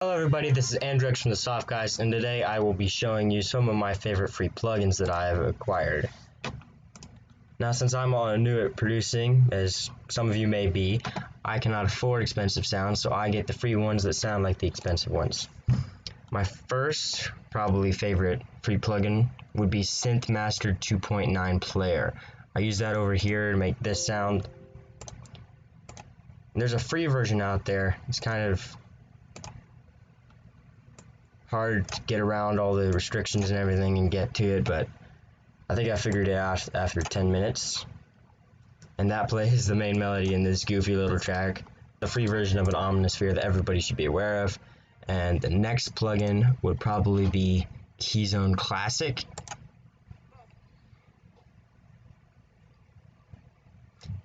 Hello everybody, this is Andrex from the Soft Guys, and today I will be showing you some of my favorite free plugins that I have acquired. Now, since I'm all new at producing, as some of you may be, I cannot afford expensive sounds, so I get the free ones that sound like the expensive ones. My first, probably favorite free plugin would be Synth Master 2.9 Player. I use that over here to make this sound. There's a free version out there. It's kind of hard to get around all the restrictions and everything and get to it, but I think I figured it out after 10 minutes. And that plays the main melody in this goofy little track, the free version of an omnisphere that everybody should be aware of. And the next plugin would probably be Keyzone Classic.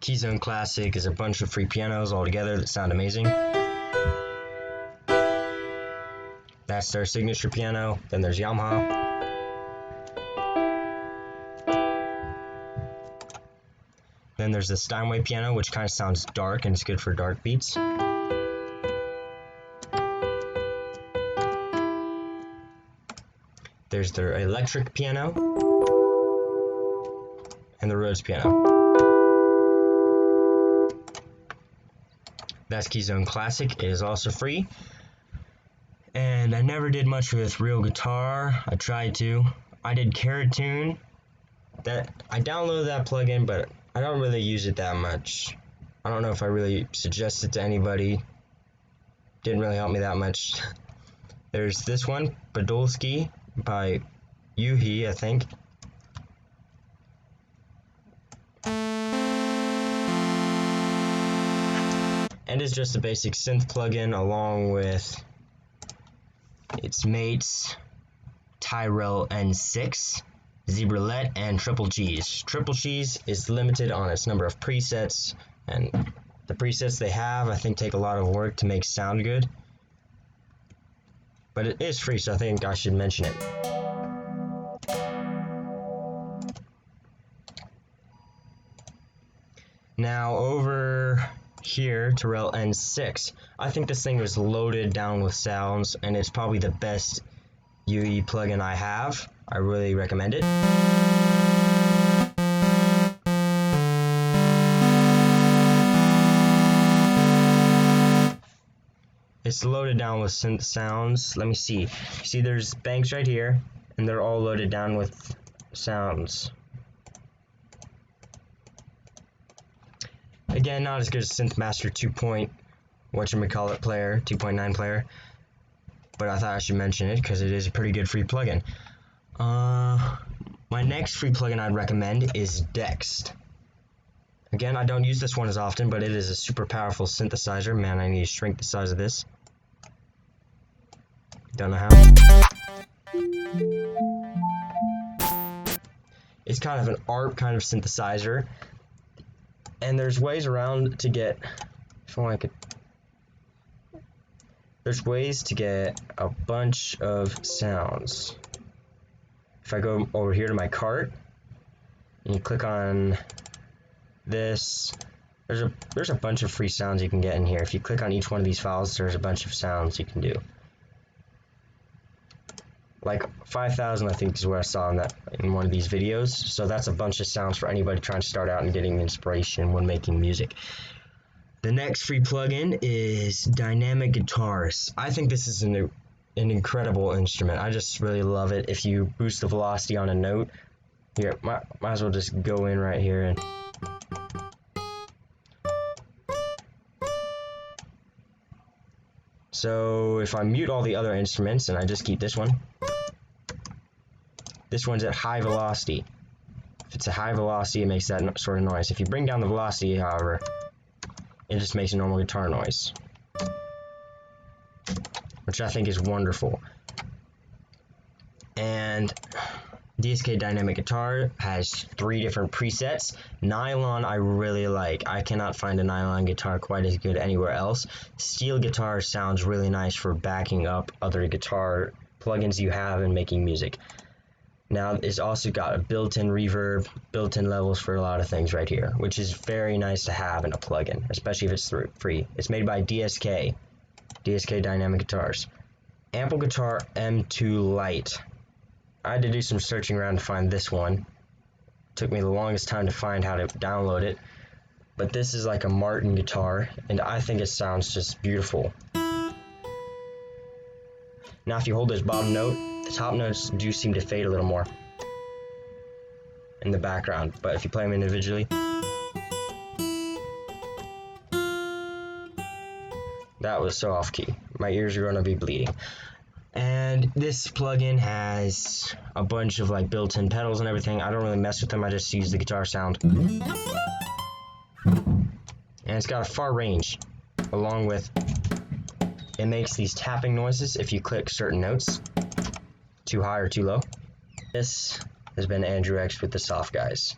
Keyzone Classic is a bunch of free pianos all together that sound amazing. That's their signature piano. Then there's Yamaha. Then there's the Steinway piano, which kind of sounds dark and it's good for dark beats. There's their electric piano and the Rhodes piano. That's Keyzone Classic. It is also free. And I never did much with real guitar. I tried to. I did Tune. I downloaded that plugin, but I don't really use it that much. I don't know if I really suggest it to anybody. Didn't really help me that much. There's this one, Podolski by Yuhi, I think. And it's just a basic synth plugin along with its mates, Tyrell N6, Zebralet, and Triple Cheese. Triple Cheese is limited on its number of presets, and the presets they have, I think, take a lot of work to make sound good. But it is free, so I think I should mention it. Now, over here, Tyrell N6. I think this thing was loaded down with sounds, and it's probably the best UE plugin I have. I really recommend it. It's loaded down with synth sounds. Let me see. See, there's banks right here, and they're all loaded down with sounds. Again, not as good as Synth Master 2.9 player, but I thought I should mention it because it is a pretty good free plugin. My next free plugin I'd recommend is Dext. Again, I don't use this one as often, but it is a super powerful synthesizer. Man, I need to shrink the size of this. Don't know how. It's kind of an ARP kind of synthesizer. And there's ways around to get, there's ways to get a bunch of sounds. If I go over here to my cart, and you click on this, there's a bunch of free sounds you can get in here. If you click on each one of these files, there's a bunch of sounds you can do. Like 5,000, I think, is what I saw in one of these videos. So that's a bunch of sounds for anybody trying to start out and getting inspiration when making music. The next free plugin is Dynamic Guitars. I think this is an incredible instrument. I just really love it. If you boost the velocity on a note, here, might as well just go in right here and so if I mute all the other instruments and I just keep this one, this one's at high velocity. If it's a high velocity, it makes that sort of noise. If you bring down the velocity, however, it just makes a normal guitar noise, which I think is wonderful. And DSK Dynamic Guitar has 3 different presets. Nylon I really like. I cannot find a nylon guitar quite as good anywhere else. Steel guitar sounds really nice for backing up other guitar plugins you have and making music. Now, it's also got a built-in reverb, built-in levels for a lot of things right here, which is very nice to have in a plugin, especially if it's free. It's made by DSK Dynamic Guitars. Ample Guitar M2 Lite. I had to do some searching around to find this one. Took me the longest time to find how to download it. But this is like a Martin guitar, and I think it sounds just beautiful. Now if you hold this bottom note, the top notes do seem to fade a little more in the background, but if you play them individually, that was so off key. My ears are going to be bleeding. And this plugin has a bunch of like built-in pedals and everything. I don't really mess with them, I just use the guitar sound. And it's got a far range, along with, it makes these tapping noises if you click certain notes, too high or too low. This has been Andrew X with the Soft Guys.